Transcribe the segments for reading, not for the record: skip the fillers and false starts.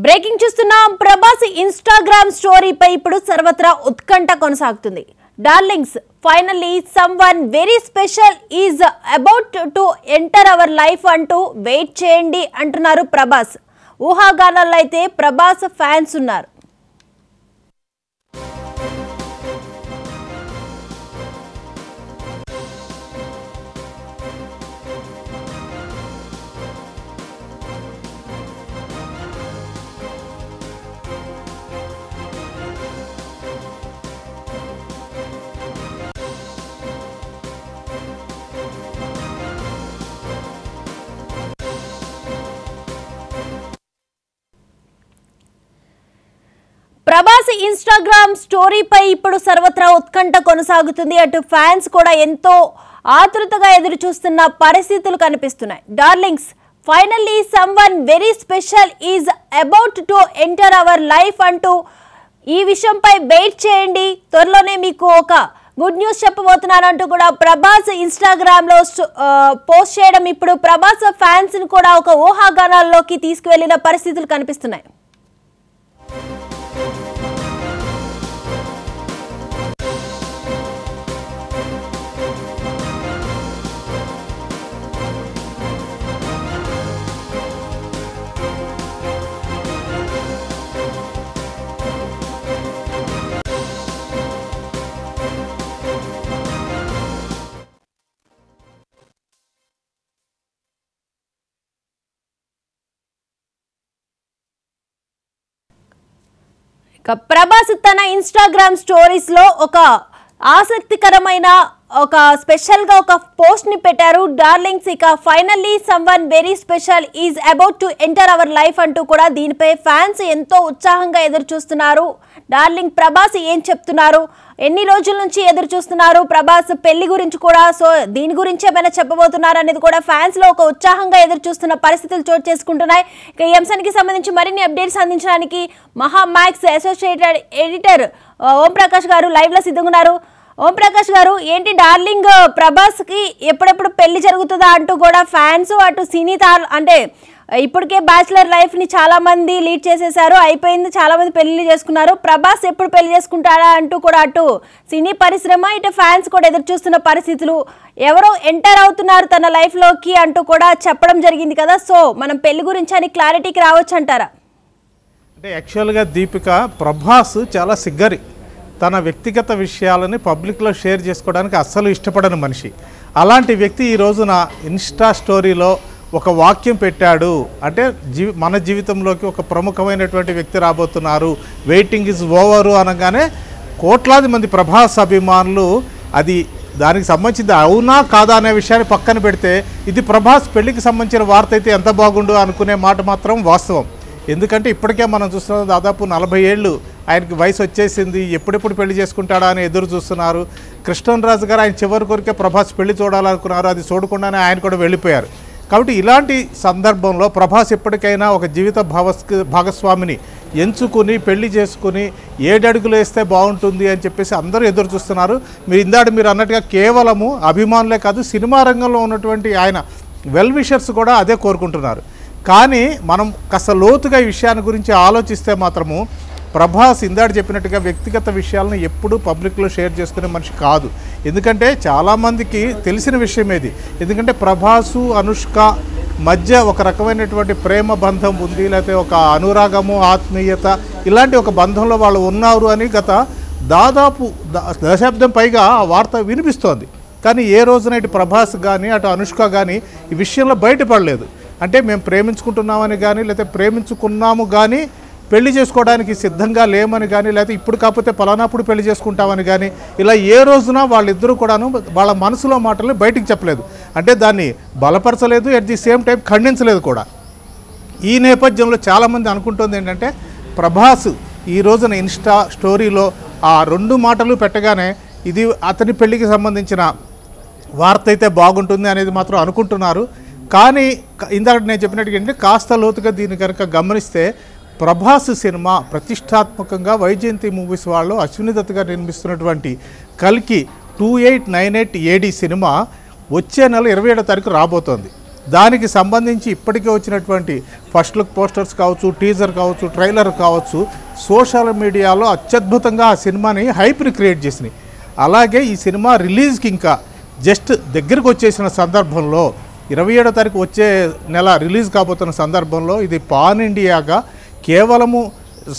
Breaking చూస్తున్నాం. Prabhas Instagram స్టోరీపై ఇప్పుడు సర్వత్రా ఉత్కంఠ కొనసాగుతుంది. Darlings, finally someone very special is about to enter our life అంటూ వెయిట్ చేయండి అంటున్నారు ప్రభాస్. ఊహాగానాల్లో అయితే ప్రభాస్ ఫ్యాన్స్ ఉన్నారు. ప్రభాస్ ఇన్‌స్టాగ్రామ్ స్టోరీపై ఇప్పుడు సర్వత్రా ఉత్కంఠ కొనసాగుతుంది. అటు ఫ్యాన్స్ కూడా ఎంతో ఆతృతగా ఎదురు చూస్తున్న పరిస్థితులు కనిపిస్తున్నాయి. Darlings, finally someone very special is about to enter our life అంటూ ఈ విషయంపై వెయిట్ చేయండి, త్వరలోనే మీకు ఒక గుడ్ న్యూస్ చెప్పబోతున్నాను అంటూ కూడా ప్రభాస్ ఇన్‌స్టాగ్రామ్ లో పోస్ట్ చేయడం ఇప్పుడు ప్రభాస్ ఫ్యాన్స్ ని కూడా ఒక ఊహాగానాల్లోకి తీసుకువెళ్లిన పరిస్థితులు కనిపిస్తున్నాయి. ప్రభాస్ తన ఇన్‌స్టాగ్రామ్ స్టోరీస్ లో ఒక ఆసక్తికరమైన ఒక స్పెషల్ గా ఒక పోస్ట్ ని పెట్టారు. డార్లింగ్స్, ఇక finally someone very special is about to enter our life అంటూ కూడా దీనిపై ఫ్యాన్స్ ఎంతో ఉత్సాహంగా ఎదురు చూస్తున్నారు. డార్లింగ్ ప్రభాస్ ఏం చెప్తున్నారు, ఎన్ని రోజుల నుంచి ఎదురు చూస్తున్నారు, ప్రభాస్ పెళ్లి గురించి కూడా, సో దీని గురించి ఏమైనా చెప్పబోతున్నారు అనేది కూడా ఫ్యాన్స్ లో ఒక ఉత్సాహంగా ఎదురు చూస్తున్న పరిస్థితులు చోటు చేసుకుంటున్నాయి. ఇక ఈ అంశానికి సంబంధించి మరిన్ని అప్డేట్స్ అందించడానికి మహా max associated editor Om Prakash గారు లైవ్ లో సిద్ధంగా ఉన్నారు. ఓం ప్రకాష్ గారు, ఏంటి డార్లింగ్ ప్రభాస్ కి ఎప్పుడెప్పుడు పెళ్లి జరుగుతుందా అంటూ కూడా ఫ్యాన్స్ అటు సినీ అంటే ఇప్పటికే బ్యాచిలర్ లైఫ్ ని చాలా మంది లీడ్ చేసేసారు, అయిపోయింది, చాలా మంది పెళ్లి చేసుకున్నారు, ప్రభాస్ ఎప్పుడు పెళ్లి చేసుకుంటాడా అంటూ కూడా అటు సినీ పరిశ్రమ ఇటు ఫ్యాన్స్ కూడా ఎదురు చూస్తున్న పరిస్థితులు, ఎవరో ఎంటర్ అవుతున్నారు తన లైఫ్ లోకి అంటూ కూడా చెప్పడం జరిగింది కదా, సో మనం పెళ్లి గురించి అని క్లారిటీకి రావచ్చు అంటారా? అంటే యాక్చువల్గా దీపిక, ప్రభాస్ చాలా సిగ్గరి, తన వ్యక్తిగత విషయాలని పబ్లిక్లో షేర్ చేసుకోవడానికి అస్సలు ఇష్టపడని మనిషి. అలాంటి వ్యక్తి ఈ రోజున ఇన్స్టా స్టోరీలో ఒక వాక్యం పెట్టాడు. అంటే మన జీవితంలోకి ఒక ప్రముఖమైనటువంటి వ్యక్తి రాబోతున్నారు, వెయిటింగ్ ఇస్ ఓవర్ అనగానే కోట్లాది మంది ప్రభాస్ అభిమానులు అది దానికి సంబంధించింది అవునా కాదా అనే విషయాన్ని పక్కన పెడితే ఇది ప్రభాస్ పెళ్లికి సంబంధించిన వార్త అయితే ఎంత బాగుండు అనుకునే మాట మాత్రం వాస్తవం. ఎందుకంటే ఇప్పటికే మనం చూస్తున్నాం, దాదాపు 40 ఏళ్ళు ఆయనకి వయసు వచ్చేసింది, ఎప్పుడెప్పుడు పెళ్లి చేసుకుంటాడా అని ఎదురు చూస్తున్నారు. కృష్ణరాజు గారు ఆయన చివరి కొరికే ప్రభాస్ పెళ్లి చూడాలనుకున్నారు, అది చూడకుండానే ఆయన కూడా వెళ్ళిపోయారు. కాబట్టి ఇలాంటి సందర్భంలో ప్రభాస్ ఎప్పటికైనా ఒక జీవిత భాగస్వామిని ఎంచుకుని పెళ్లి చేసుకుని 7 అడుగులు వేస్తే బాగుంటుంది అని చెప్పేసి అందరూ ఎదురు చూస్తున్నారు. మీరు అన్నట్టుగా కేవలము అభిమానులే కాదు, సినిమా రంగంలో ఉన్నటువంటి ఆయన వెల్ విషర్స్ కూడా అదే కోరుకుంటున్నారు. కానీ మనం కాస్త లోతుగా ఈ విషయాన్ని గురించి ఆలోచిస్తే మాత్రము ప్రభాస్ ఇందాక చెప్పినట్టుగా వ్యక్తిగత విషయాలను ఎప్పుడూ పబ్లిక్లో షేర్ చేసుకునే మనిషి కాదు. ఎందుకంటే చాలామందికి తెలిసిన విషయం ఏది, ఎందుకంటే ప్రభాసు అనుష్క మధ్య ఒక రకమైనటువంటి ప్రేమ బంధం ఉంది, లేకపోతే ఒక అనురాగము ఆత్మీయత ఇలాంటి ఒక బంధంలో వాళ్ళు ఉన్నారు అని గత దాదాపు దశాబ్దం పైగా ఆ వార్త వినిపిస్తోంది. కానీ ఏ రోజున ఇటు ప్రభాస్ కానీ అటు అనుష్క కానీ ఈ విషయంలో బయటపడలేదు. అంటే మేము ప్రేమించుకుంటున్నామని కానీ, లేకపోతే ప్రేమించుకున్నాము కానీ పెళ్లి చేసుకోవడానికి సిద్ధంగా లేమని కానీ, లేకపోతే ఇప్పుడు కాకపోతే పలానాప్పుడు పెళ్లి చేసుకుంటామని కానీ, ఇలా ఏ రోజున వాళ్ళిద్దరూ కూడాను వాళ్ళ మనసులో మాటలు బయటికి చెప్పలేదు. అంటే దాన్ని బలపరచలేదు, అట్ ది సేమ్ టైం ఖండించలేదు కూడా. ఈ నేపథ్యంలో చాలామంది అనుకుంటుంది ఏంటంటే ప్రభాస్ ఈ రోజున ఇన్స్టా స్టోరీలో ఆ 2 మాటలు పెట్టగానే ఇది అతని పెళ్లికి సంబంధించిన వార్త అయితే బాగుంటుంది అనేది మాత్రం అనుకుంటున్నారు. కానీ ఇందాక నేను చెప్పినట్టుగా ఏంటంటే కాస్త లోతుగా దీన్ని కనుక గమనిస్తే ప్రభాస్ సినిమా ప్రతిష్టాత్మకంగా వైజయంతి మూవీస్ వాళ్ళు అశ్విని దత్ గారు నిర్మిస్తున్నటువంటి కల్కి 2898 AD సినిమా వచ్చే నెల 27వ తారీఖు రాబోతోంది. దానికి సంబంధించి ఇప్పటికే వచ్చినటువంటి ఫస్ట్ లుక్ పోస్టర్స్ కావచ్చు, టీజర్ కావచ్చు, ట్రైలర్ కావచ్చు, సోషల్ మీడియాలో అత్యద్భుతంగా ఆ సినిమాని హైప్ని క్రియేట్ చేసినాయి. అలాగే ఈ సినిమా రిలీజ్కి ఇంకా జస్ట్ దగ్గరకు వచ్చేసిన సందర్భంలో 27వ తారీఖు వచ్చే నెల రిలీజ్ కాబోతున్న సందర్భంలో ఇది పాన్ ఇండియాగా కేవలము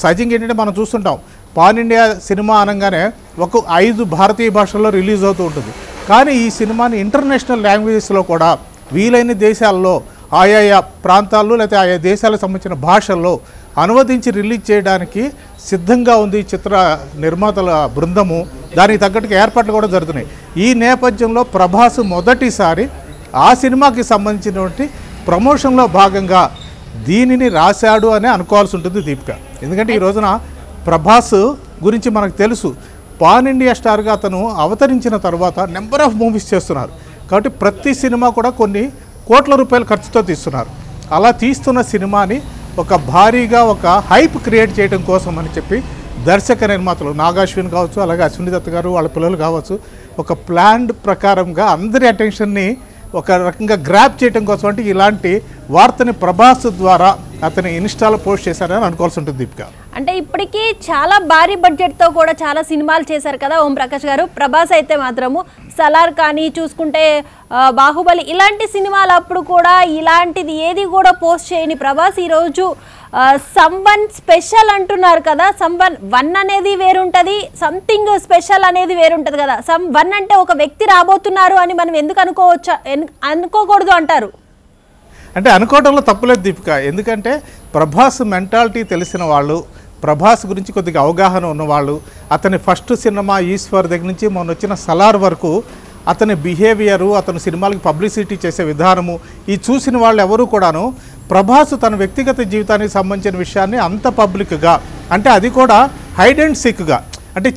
సహజంగా ఏంటంటే మనం చూస్తుంటాం పాన్ ఇండియా సినిమా అనగానే ఒక 5 భారతీయ భాషల్లో రిలీజ్ అవుతూ ఉంటుంది. కానీ ఈ సినిమాని ఇంటర్నేషనల్ లాంగ్వేజెస్లో కూడా వీలైన దేశాల్లో ఆయా ప్రాంతాల్లో లేకపోతే ఆయా దేశాలకు సంబంధించిన భాషల్లో అనువదించి రిలీజ్ చేయడానికి సిద్ధంగా ఉంది చిత్ర నిర్మాతల బృందము. దానికి తగ్గట్టుగా ఏర్పాట్లు కూడా జరుగుతున్నాయి. ఈ నేపథ్యంలో ప్రభాస్ మొదటిసారి ఆ సినిమాకి సంబంధించినటువంటి ప్రమోషన్లో భాగంగా దీనిని రాశాడు అని అనుకోవాల్సి ఉంటుంది దీపిక. ఎందుకంటే ఈ రోజున ప్రభాస్ గురించి మనకు తెలుసు, పాన్ ఇండియా స్టార్గా అతను అవతరించిన తర్వాత నెంబర్ ఆఫ్ మూవీస్ చేస్తున్నారు. కాబట్టి ప్రతి సినిమా కూడా కొన్ని కోట్ల రూపాయల ఖర్చుతో తీస్తున్నారు. అలా తీస్తున్న సినిమాని ఒక భారీగా ఒక హైప్ క్రియేట్ చేయడం కోసం అని చెప్పి దర్శక నిర్మాతలు నాగాశ్విన్ కావచ్చు, అలాగే అశ్విని దత్ గారు వాళ్ళ పిల్లలు కావచ్చు, ఒక ప్లాన్డ్ ప్రకారంగా అందరి అటెన్షన్ని ఒక రకంగా గ్రాప్ చేయడం కోసం అంటే ఇలాంటి వార్తని ప్రభాస్ ద్వారా అతని ఇన్స్టాలో పోస్ట్ చేశారని అనుకోవాల్సి ఉంటుంది దీపిక. అంటే ఇప్పటికీ చాలా భారీ బడ్జెట్తో కూడా చాలా సినిమాలు చేశారు కదా ఓం ప్రకాష్ గారు. ప్రభాస్ అయితే మాత్రము సలార్ కానీ చూసుకుంటే బాహుబలి ఇలాంటి సినిమాలు అప్పుడు కూడా ఇలాంటిది ఏది కూడా పోస్ట్ చేయని ప్రభాస్ ఈరోజు సమ్వన్ స్పెషల్ అంటున్నారు కదా. సమ్వన్ 1 అనేది వేరుంటుంది, సంథింగ్ స్పెషల్ అనేది వేరుంటుంది కదా. సమ్ 1 అంటే ఒక వ్యక్తి రాబోతున్నారు అని మనం ఎందుకు అనుకోకూడదు అంటారు? అంటే అనుకోవడంలో తప్పులేదు దీపిక. ఎందుకంటే ప్రభాస్ మెంటాలిటీ తెలిసిన వాళ్ళు, ప్రభాస్ గురించి కొద్దిగా అవగాహన ఉన్నవాళ్ళు, అతని ఫస్ట్ సినిమా ఈశ్వర్ దగ్గర నుంచి మొన్న వచ్చిన సలార్ వరకు అతని బిహేవియరు, అతను సినిమాలకు పబ్లిసిటీ చేసే విధానము ఈ చూసిన వాళ్ళు ఎవరు కూడాను ప్రభాస్ తన వ్యక్తిగత జీవితానికి సంబంధించిన విషయాన్ని అంత పబ్లిక్గా, అంటే అది కూడా హైడ్ అండ్ సీక్గా, అంటే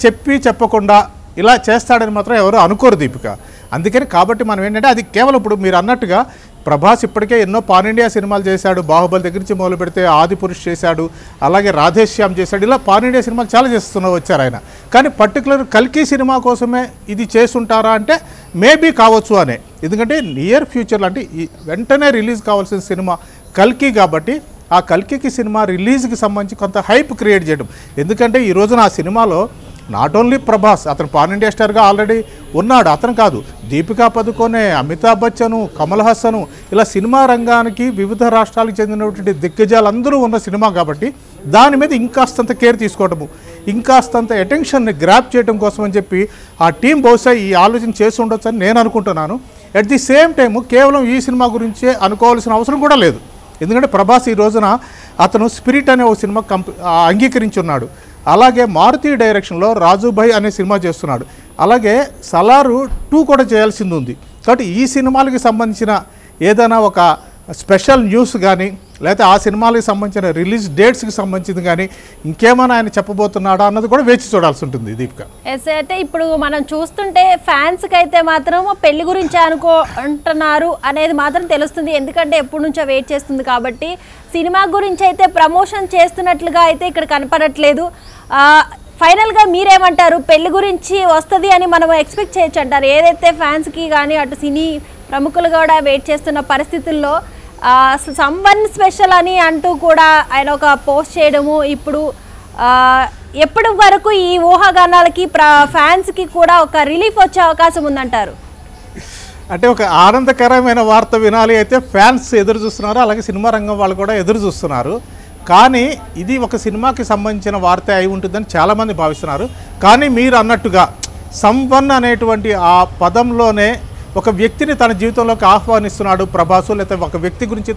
చెప్పకుండా ఇలా చేస్తాడని మాత్రం ఎవరు అనుకోరు దీపిక. అందుకని కాబట్టి మనం ఏంటంటే అది కేవలం ఇప్పుడు మీరు అన్నట్టుగా ప్రభాస్ ఇప్పటికే ఎన్నో పాన్ ఇండియా సినిమాలు చేశాడు. బాహుబలి దగ్గర నుంచి మొదలు పెడితే ఆదిపురుష్ చేశాడు, అలాగే రాధేశ్యామ్ చేశాడు. ఇలా పాన్ ఇండియా సినిమాలు చాలా వచ్చారు ఆయన. కానీ పర్టికులర్ కల్కి సినిమా కోసమే ఇది చేసుంటారా అంటే మేబీ కావచ్చు అనే. ఎందుకంటే నియర్ ఫ్యూచర్లో అంటే వెంటనే రిలీజ్ కావాల్సిన సినిమా కల్కి కాబట్టి ఆ కల్కి సినిమా రిలీజ్కి సంబంధించి కొంత హైప్ క్రియేట్ చేయడం. ఎందుకంటే ఈ రోజున ఆ సినిమాలో నాట్ ఓన్లీ ప్రభాస్, అతను పాన్ ఇండియా స్టార్గా ఆల్రెడీ ఉన్నాడు. అతను కాదు, దీపికా పదుకొనే, అమితాబ్ బచ్చను, కమల్ హాసను, ఇలా సినిమా రంగానికి వివిధ రాష్ట్రాలకు చెందినటువంటి దిగ్గజాలు అందరూ ఉన్న సినిమా కాబట్టి దాని మీద ఇంకాస్తంత కేర్ తీసుకోవడము, ఇంకాస్తంత అటెన్షన్ని గ్రాప్ చేయడం కోసం అని చెప్పి ఆ టీం బహుశా ఈ ఆలోచన చేసి ఉండొచ్చు అని నేను అనుకుంటున్నాను. అట్ ది సేమ్ టైము కేవలం ఈ సినిమా గురించే అనుకోవాల్సిన అవసరం కూడా లేదు. ఎందుకంటే ప్రభాస్ ఈ రోజున అతను స్పిరిట్ అనే ఒక సినిమా అంగీకరించి ఉన్నాడు. అలాగే మారుతి డైరెక్షన్లో రాజుభాయ్ అనే సినిమా చేస్తున్నాడు. అలాగే సలారు 2 కూడా చేయాల్సింది ఉంది. కాబట్టి ఈ సినిమాలకి సంబంధించిన ఏదైనా ఒక స్పెషల్ న్యూస్ కానీ లేకపోతే ఆ సినిమాలకు సంబంధించిన రిలీజ్ డేట్స్కి సంబంధించింది కానీ ఇంకేమైనా ఆయన చెప్పబోతున్నాడా అన్నది కూడా వేచి చూడాల్సి ఉంటుంది దీపిక. ఎస్, అయితే ఇప్పుడు మనం చూస్తుంటే ఫ్యాన్స్కి అయితే మాత్రం పెళ్లి గురించి అంటున్నారు అనేది మాత్రం తెలుస్తుంది. ఎందుకంటే ఎప్పటి నుంచో వెయిట్ చేస్తుంది కాబట్టి సినిమా గురించి అయితే ప్రమోషన్ చేస్తున్నట్లుగా అయితే ఇక్కడ కనపడట్లేదు. ఫైనల్గా మీరేమంటారు? పెళ్లి గురించి వస్తుంది అని మనం ఎక్స్పెక్ట్ చేయొచ్చు అంటారు? ఏదైతే ఫ్యాన్స్కి కానీ అటు సినీ ప్రముఖులు కూడా వెయిట్ చేస్తున్న పరిస్థితుల్లో సమ్వన్ స్పెషల్ అని అంటూ కూడా ఆయన ఒక పోస్ట్ చేయడము, ఇప్పుడు ఎప్పటి వరకు ఈ ఊహాగానాలకి ఫ్యాన్స్కి కూడా ఒక రిలీఫ్ వచ్చే అవకాశం ఉందంటారు? అంటే ఒక ఆనందకరమైన వార్త వినాలి అయితే ఫ్యాన్స్ ఎదురు చూస్తున్నారు, అలాగే సినిమా రంగం వాళ్ళు కూడా ఎదురు చూస్తున్నారు. కానీ ఇది ఒక సినిమాకి సంబంధించిన వార్త అయి ఉంటుందని చాలామంది భావిస్తున్నారు. కానీ మీరు అన్నట్టుగా సమ్వన్ అనేటువంటి ఆ పదంలోనే ఒక వ్యక్తిని తన జీవితంలోకి ఆహ్వానిస్తున్నాడు ప్రభాసు, లేకపోతే ఒక వ్యక్తి గురించి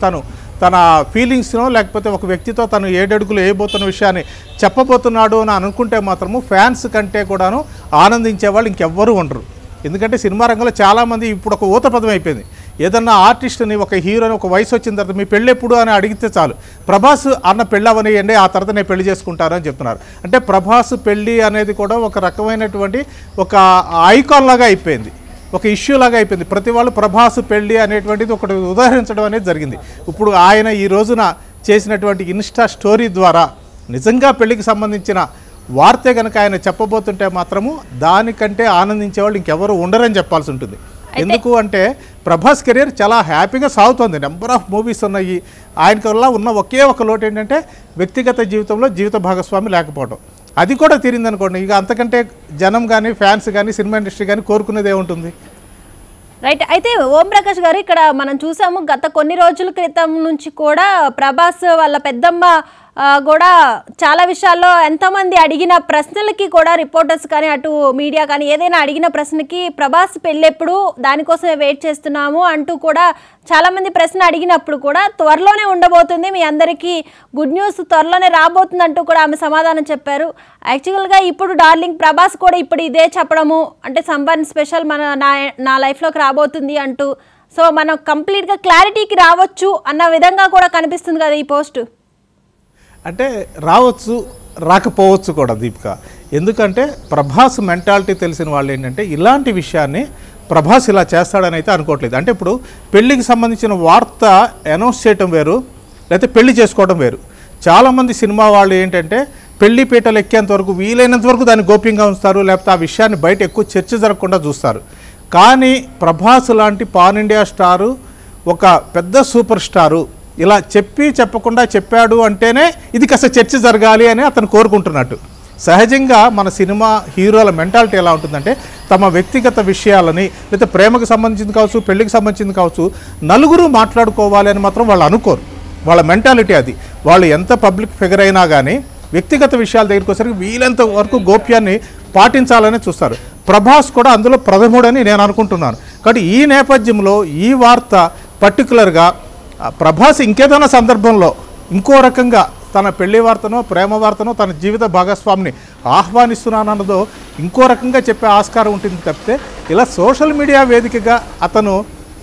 తన ఫీలింగ్స్నో లేకపోతే ఒక వ్యక్తితో తను 7 అడుగులు వేయబోతున్న విషయాన్ని చెప్పబోతున్నాడు అని అనుకుంటే మాత్రము ఫ్యాన్స్ కంటే కూడాను ఆనందించే వాళ్ళు ఇంకెవ్వరూ ఉండరు. ఎందుకంటే సినిమా రంగంలో చాలామంది ఇప్పుడు ఒక ఊతపదం అయిపోయింది. ఏదన్నా ఆర్టిస్ట్ని, ఒక హీరోని ఒక వయసు వచ్చిన తర్వాత మీ పెళ్ళి ఎప్పుడు అని అడిగితే చాలు, ప్రభాస్ అన్న పెళ్ళవనియండి, ఆ తర్వాత నేను పెళ్లి చేసుకుంటారు అని చెప్తున్నారు. అంటే ప్రభాస్ పెళ్ళి అనేది కూడా ఒక రకమైనటువంటి ఒక ఐకాన్ లాగా అయిపోయింది, ఒక ఇష్యూ లాగా అయిపోయింది. ప్రతి వాళ్ళు ప్రభాస్ పెళ్ళి అనేటువంటిది ఒకటి ఉదాహరించడం అనేది జరిగింది. ఇప్పుడు ఆయన ఈ రోజున చేసినటువంటి ఇన్స్టా స్టోరీ ద్వారా నిజంగా పెళ్లికి సంబంధించిన వార్తే కనుక ఆయన చెప్పబోతుంటే మాత్రము దానికంటే ఆనందించేవాళ్ళు ఇంకెవరు ఉండరని చెప్పాల్సి ఉంటుంది. ఎందుకు అంటే ప్రభాస్ కెరీర్ చాలా హ్యాపీగా సాగుతుంది, నెంబర్ ఆఫ్ మూవీస్ ఉన్నాయి. ఆయనకి వల్ల ఉన్న ఒకే ఒక లోటు ఏంటంటే వ్యక్తిగత జీవితంలో జీవిత భాగస్వామి లేకపోవడం. అది కూడా తీరిందనుకోండి, ఇక అంతకంటే జనం కానీ ఫ్యాన్స్ కానీ సినిమా ఇండస్ట్రీ కానీ కోరుకునేది ఏముంటుంది? రైట్. అయితే ఓం ప్రకాష్ గారు, ఇక్కడ మనం చూసాము గత కొన్ని రోజుల క్రితం నుంచి కూడా ప్రభాస్ వాళ్ళ పెద్దమ్మ కూడా చాలా విషయాల్లో ఎంతమంది అడిగిన ప్రశ్నలకి కూడా రిపోర్టర్స్ కానీ అటు మీడియా కానీ ఏదైనా అడిగిన ప్రశ్నకి ప్రభాస్ పెళ్ళెప్పుడు, దానికోసమే వెయిట్ చేస్తున్నాము అంటూ కూడా చాలామంది ప్రశ్న అడిగినప్పుడు కూడా త్వరలోనే ఉండబోతుంది, మీ అందరికీ గుడ్ న్యూస్ త్వరలోనే రాబోతుంది అంటూ కూడా ఆమె సమాధానం చెప్పారు. యాక్చువల్గా ఇప్పుడు డార్లింగ్ ప్రభాస్ కూడా ఇప్పుడు ఇదే చెప్పడము, అంటే సంవన్ స్పెషల్ నా లైఫ్లోకి రాబోతుంది అంటూ, సో మనం కంప్లీట్గా క్లారిటీకి రావచ్చు అన్న విధంగా కూడా కనిపిస్తుంది కదా ఈ పోస్ట్. అంటే రావచ్చు రాకపోవచ్చు కూడా దీపిక. ఎందుకంటే ప్రభాస్ మెంటాలిటీ తెలిసిన వాళ్ళు ఏంటంటే ఇలాంటి విషయాన్ని ప్రభాస్ ఇలా చేస్తాడని అయితే అనుకోవట్లేదు. అంటే ఇప్పుడు పెళ్ళికి సంబంధించిన వార్త అనౌన్స్ చేయటం వేరు, లేకపోతే పెళ్లి చేసుకోవడం వేరు. చాలామంది సినిమా వాళ్ళు ఏంటంటే పెళ్లి పీటలు ఎక్కేంత వరకు వీలైనంత వరకు దాన్ని గోప్యంగా ఉంచుతారు, లేకపోతే ఆ విషయాన్ని బయట ఎక్కువ చర్చ జరగకుండా చూస్తారు. కానీ ప్రభాస్ లాంటి పాన్ ఇండియా స్టారు, ఒక పెద్ద సూపర్ స్టారు ఇలా చెప్పకుండా చెప్పాడు అంటేనే ఇది కాస్త చర్చ జరగాలి అని అతను కోరుకుంటున్నట్టు. సహజంగా మన సినిమా హీరోల మెంటాలిటీ ఎలా ఉంటుందంటే తమ వ్యక్తిగత విషయాలని, లేదా ప్రేమకు సంబంధించింది కావచ్చు, పెళ్లికి సంబంధించింది కావచ్చు, నలుగురు మాట్లాడుకోవాలి అని మాత్రం వాళ్ళు అనుకోరు. వాళ్ళ మెంటాలిటీ అది. వాళ్ళు ఎంత పబ్లిక్ ఫిగర్ అయినా కానీ వ్యక్తిగత విషయాల దగ్గరికి వచ్చేసరికి వీలంత వరకు గోప్యాన్ని పాటించాలని చూస్తారు. ప్రభాస్ కూడా అందులో ప్రథముడని నేను అనుకుంటున్నాను. కాబట్టి ఈ నేపథ్యంలో ఈ వార్త పర్టికులర్గా ప్రభాస్ ఇంకేదైనా సందర్భంలో ఇంకో రకంగా తన పెళ్లి వార్తనో ప్రేమ వార్తనో తన జీవిత భాగస్వామిని ఆహ్వానిస్తున్నానన్నదో ఇంకో రకంగా చెప్పే ఆస్కారం ఉంటుంది తప్పితే ఇలా సోషల్ మీడియా వేదికగా అతను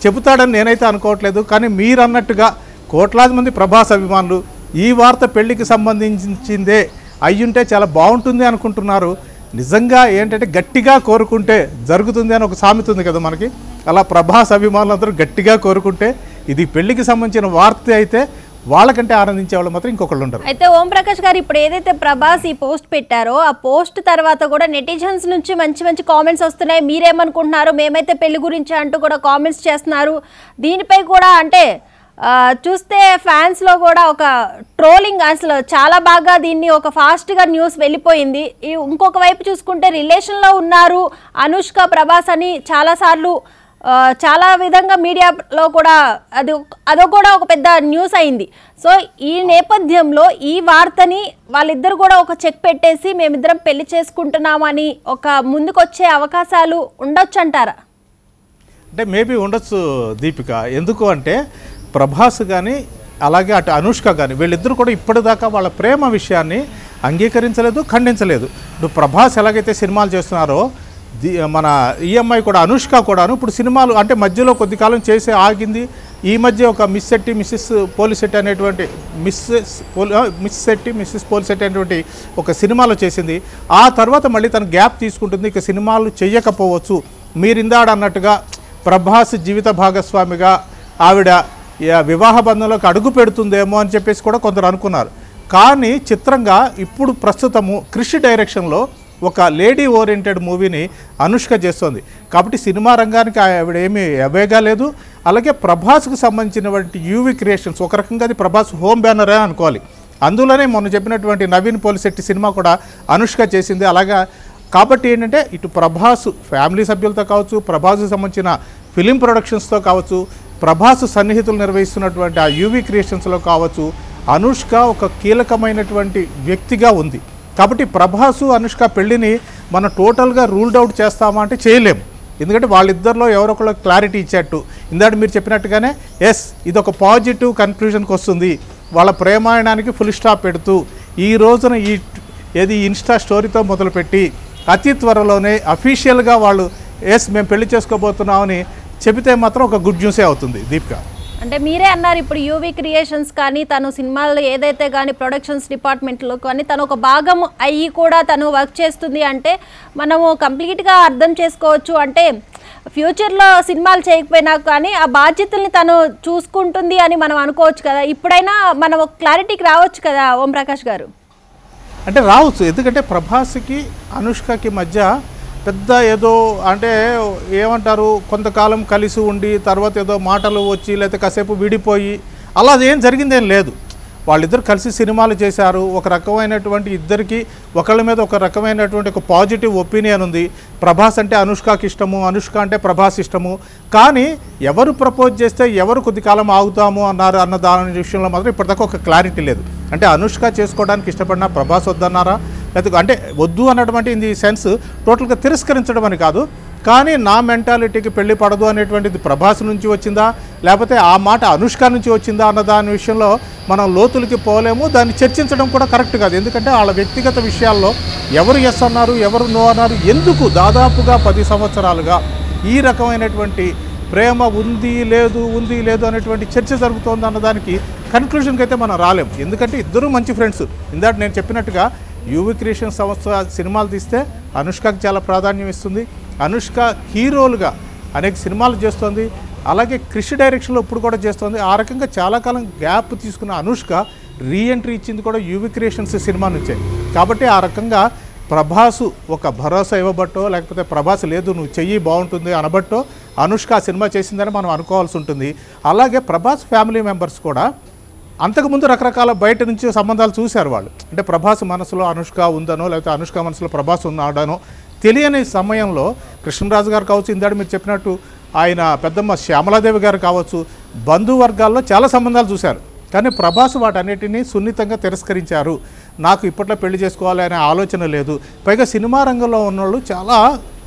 చెబుతాడని నేనైతే అనుకోవట్లేదు. కానీ మీరు అన్నట్టుగా కోట్లాది మంది ప్రభాస్ అభిమానులు ఈ వార్త పెళ్లికి సంబంధించిందే అయ్యుంటే చాలా బాగుంటుంది అనుకుంటున్నారు. నిజంగా ఏంటంటే గట్టిగా కోరుకుంటే జరుగుతుంది అని ఒక సామెత ఉంది కదా మనకి, అలా ప్రభాస్ అభిమానులందరూ గట్టిగా కోరుకుంటే ఇది పెళ్లికి సంబంధించిన వార్త అయితే వాళ్ళకంటే ఆనందించే వాళ్ళు మాత్రం ఇంకొకళ్ళు ఉంటారు. అయితే ఓం ప్రకాష్ గారు, ఇప్పుడు ఏదైతే ప్రభాస్ ఈ పోస్ట్ పెట్టారో ఆ పోస్ట్ తర్వాత కూడా నెటిజన్స్ నుంచి మంచి మంచి కామెంట్స్ వస్తున్నాయి. మీరేమనుకుంటున్నారు, మేమైతే పెళ్లి గురించి అంటూ కూడా కామెంట్స్ చేస్తున్నారు. దీనిపై కూడా అంటే చూస్తే ఫ్యాన్స్లో కూడా ఒక ట్రోలింగ్, అసలు చాలా బాగా దీన్ని ఒక ఫాస్ట్గా న్యూస్ వెళ్ళిపోయింది. ఇంకొక వైపు చూసుకుంటే రిలేషన్లో ఉన్నారు అనుష్క ప్రభాస్ అని చాలాసార్లు చాలా విధంగా మీడియాలో కూడా అదో కూడా ఒక పెద్ద న్యూస్ అయింది. సో ఈ నేపథ్యంలో ఈ వార్తని వాళ్ళిద్దరు కూడా ఒక చెక్ పెట్టేసి మేమిద్దరం పెళ్లి చేసుకుంటున్నామని ఒక ముందుకొచ్చే అవకాశాలు ఉండొచ్చు అంటారా? అంటే మేబీ ఉండొచ్చు దీపిక. ఎందుకు అంటే ప్రభాస్ కానీ అలాగే అటు అనుష్క కానీ వీళ్ళిద్దరూ కూడా ఇప్పటిదాకా వాళ్ళ ప్రేమ విషయాన్ని అంగీకరించలేదు, ఖండించలేదు. ఇప్పుడు ప్రభాస్ ఎలాగైతే సినిమాలు చేస్తున్నారో మన ఈఎంఐ కూడా అనుష్క కూడాను ఇప్పుడు సినిమాలు అంటే మధ్యలో కొద్ది కాలం చేసి ఆగింది. ఈ మధ్య ఒక మిస్ శెట్టి మిస్సెస్ పోలిశెట్టి అనేటువంటి మిస్సెస్ పోలిశెట్టి అనేటువంటి ఒక సినిమాలో చేసింది. ఆ తర్వాత మళ్ళీ తను గ్యాప్ తీసుకుంటుంది, ఇక సినిమాలు చెయ్యకపోవచ్చు. మీరిందాడు అన్నట్టుగా ప్రభాస్ జీవిత భాగస్వామిగా ఆవిడ వివాహ బంధంలోకి అడుగు పెడుతుందేమో అని చెప్పేసి కూడా కొందరు అనుకున్నారు. కానీ చిత్రంగా ఇప్పుడు ప్రస్తుతము క్రిష్ డైరెక్షన్లో ఒక లేడీ ఓరియంటెడ్ మూవీని అనుష్క చేస్తోంది. కాబట్టి సినిమా రంగానికి ఆవిడ ఏమీ అవేగా లేదు. అలాగే ప్రభాస్కు సంబంధించినటువంటి యూవి క్రియేషన్స్ ఒక రకంగా అది ప్రభాస్ హోమ్ బ్యానరే అనుకోవాలి. అందులోనే మొన్న చెప్పినటువంటి నవీన్ పోలిశెట్టి సినిమా కూడా అనుష్క చేసింది. అలాగా కాబట్టి ఏంటంటే ఇటు ప్రభాస్ ఫ్యామిలీ సభ్యులతో కావచ్చు, ప్రభాస్కు సంబంధించిన ఫిలిం ప్రొడక్షన్స్తో కావచ్చు, ప్రభాస్ సన్నిహితులు నిర్వహిస్తున్నటువంటి ఆ యూవి క్రియేషన్స్లో కావచ్చు, అనుష్క ఒక కీలకమైనటువంటి వ్యక్తిగా ఉంది. కాబట్టి ప్రభాసు అనుష్క పెళ్ళిని మనం టోటల్గా రూల్డ్ అవుట్ చేస్తామా అంటే చేయలేము. ఎందుకంటే వాళ్ళిద్దరిలో ఎవరొకళ్ళు క్లారిటీ ఇచ్చేట్టు ఇందాక మీరు చెప్పినట్టుగానే ఎస్ ఇది ఒక పాజిటివ్ కన్క్లూజన్కి వస్తుంది. వాళ్ళ ప్రేమాయణానికి ఫుల్ స్టాప్ పెడుతూ ఈ రోజున ఏది ఇన్స్టా స్టోరీతో మొదలుపెట్టి అతి త్వరలోనే అఫీషియల్గా వాళ్ళు ఎస్ మేము పెళ్లి చేసుకోబోతున్నామని చెబితే మాత్రం ఒక గుడ్ న్యూసే అవుతుంది దీపిక. అంటే మీరే అన్నారు ఇప్పుడు యూవి క్రియేషన్స్ కానీ తను సినిమాల్లో ఏదైతే కానీ ప్రొడక్షన్స్ డిపార్ట్మెంట్లో కానీ తను ఒక భాగం అయ్యి కూడా తను వర్క్ చేస్తుంది అంటే మనము కంప్లీట్గా అర్థం చేసుకోవచ్చు. అంటే ఫ్యూచర్లో సినిమాలు చేయకపోయినా కానీ ఆ బాధ్యతల్ని తను చూసుకుంటుంది అని మనం అనుకోవచ్చు కదా. ఇప్పుడైనా మనం ఒక క్లారిటీకి రావచ్చు కదా ఓం ప్రకాష్ గారు? అంటే రావచ్చు. ఎందుకంటే ప్రభాస్కి అనుష్కకి మధ్య పెద్ద ఏదో అంటే ఏమంటారు కొంతకాలం కలిసి ఉండి తర్వాత ఏదో మాటలు వచ్చి లేకపోతే కాసేపు విడిపోయి అలా ఏం జరిగిందేం లేదు. వాళ్ళిద్దరు కలిసి సినిమాలు చేశారు. ఒక రకమైనటువంటి ఇద్దరికి ఒకళ్ళ మీద ఒక రకమైనటువంటి ఒక పాజిటివ్ ఒపీనియన్ ఉంది. ప్రభాస్ అంటే అనుష్కకి ఇష్టము, అనుష్క అంటే ప్రభాస్ ఇష్టము. కానీ ఎవరు ప్రపోజ్ చేస్తే ఎవరు కొద్ది కాలం ఆగుతాము అన్నారు అన్న దాని విషయంలో మాత్రం ఇప్పటిదాకా ఒక క్లారిటీ లేదు. అంటే అనుష్క చేసుకోవడానికి ఇష్టపడినా ప్రభాస్ వద్దన్నారా, లేకపోతే అంటే వద్దు అన్నటువంటి ఇన్ ది సెన్స్ టోటల్గా తిరస్కరించడం అని కాదు, కానీ నా మెంటాలిటీకి పెళ్లి పడదు అనేటువంటిది ప్రభాస్ నుంచి వచ్చిందా లేకపోతే ఆ మాట అనుష్క నుంచి వచ్చిందా అన్న దాని విషయంలో మనం లోతులకి పోలేము. దాన్ని చర్చించడం కూడా కరెక్ట్ కాదు. ఎందుకంటే వాళ్ళ వ్యక్తిగత విషయాల్లో ఎవరు ఎస్ అన్నారు ఎవరు నో అన్నారు, ఎందుకు దాదాపుగా 10 సంవత్సరాలుగా ఈ రకమైనటువంటి ప్రేమ ఉంది లేదు అనేటువంటి చర్చ జరుగుతోంది అన్నదానికి కన్క్లూషన్కి అయితే మనం రాలేము. ఎందుకంటే ఇద్దరు మంచి ఫ్రెండ్స్. ఇందాక నేను చెప్పినట్టుగా యువి క్రియేషన్ సంస్థ సినిమాలు తీస్తే అనుష్కకి చాలా ప్రాధాన్యం ఇస్తుంది. అనుష్క హీరోలుగా అనేక సినిమాలు చేస్తుంది. అలాగే క్రిష్ డైరెక్షన్లో ఇప్పుడు కూడా చేస్తుంది. ఆ రకంగా చాలా కాలం గ్యాప్ తీసుకున్న అనుష్క రీఎంట్రీ ఇచ్చింది కూడా యువి క్రియేషన్స్ సినిమా నుంచే. కాబట్టి ఆ రకంగా ప్రభాసు ఒక భరోసా ఇవ్వబట్టో లేకపోతే ప్రభాస్ లేదు నువ్వు చెయ్యి బాగుంటుంది అనబట్టో అనుష్క ఆ సినిమా చేసిందని మనం అనుకోవాల్సి ఉంటుంది. అలాగే ప్రభాస్ ఫ్యామిలీ మెంబర్స్ కూడా అంతకుముందు రకరకాల బయట నుంచి సంబంధాలు చూశారు వాళ్ళు. అంటే ప్రభాస్ మనసులో అనుష్క ఉందనో లేకపోతే అనుష్క మనసులో ప్రభాస్ ఉన్నాడనో తెలియని సమయంలో కృష్ణరాజు గారు కావచ్చు, ఇందాక మీరు చెప్పినట్టు ఆయన పెద్దమ్మ శ్యామలాదేవి గారు కావచ్చు, బంధువర్గాల్లో చాలా సంబంధాలు చూశారు. కానీ ప్రభాస్ వాటన్నిటినీ సున్నితంగా తిరస్కరించారు. నాకు ఇప్పట్లో పెళ్లి చేసుకోవాలి అనే ఆలోచన లేదు. పైగా సినిమా రంగంలో ఉన్నవాళ్ళు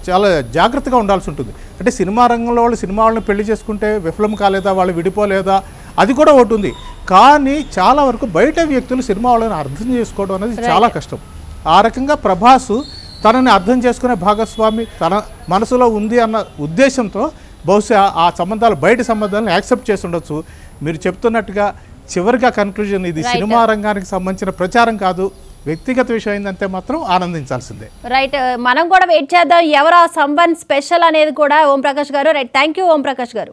చాలా జాగ్రత్తగా ఉండాల్సి ఉంటుంది. అంటే సినిమా రంగంలో వాళ్ళు సినిమా వాళ్ళని పెళ్లి చేసుకుంటే విఫలం కాలేదా, వాళ్ళు విడిపోలేదా, అది కూడా ఒకటి ఉంది. కానీ చాలా వరకు బయట వ్యక్తులు సినిమా వాళ్ళని అర్థం చేసుకోవడం అనేది చాలా కష్టం. ఆ రకంగా ప్రభాసు తనని అర్థం చేసుకునే భాగస్వామి తన మనసులో ఉంది అన్న ఉద్దేశంతో బహుశా ఆ సంబంధాలు బయట సంబంధాలను యాక్సెప్ట్ చేసి ఉండొచ్చు. మీరు చెప్తున్నట్టుగా చివరిగా కన్క్లూజన్ ఇది సినిమా రంగానికి సంబంధించిన ప్రచారం కాదు, వ్యక్తిగత విషయం ఏంటంటే మాత్రం ఆనందించాల్సిందే. రైట్, మనం కూడా వెయిట్ చేద్దాం ఎవరు ఆ సంవన్ స్పెషల్ అనేది కూడా. ఓం ప్రకాష్ గారు right, thank you Om Prakash గారు.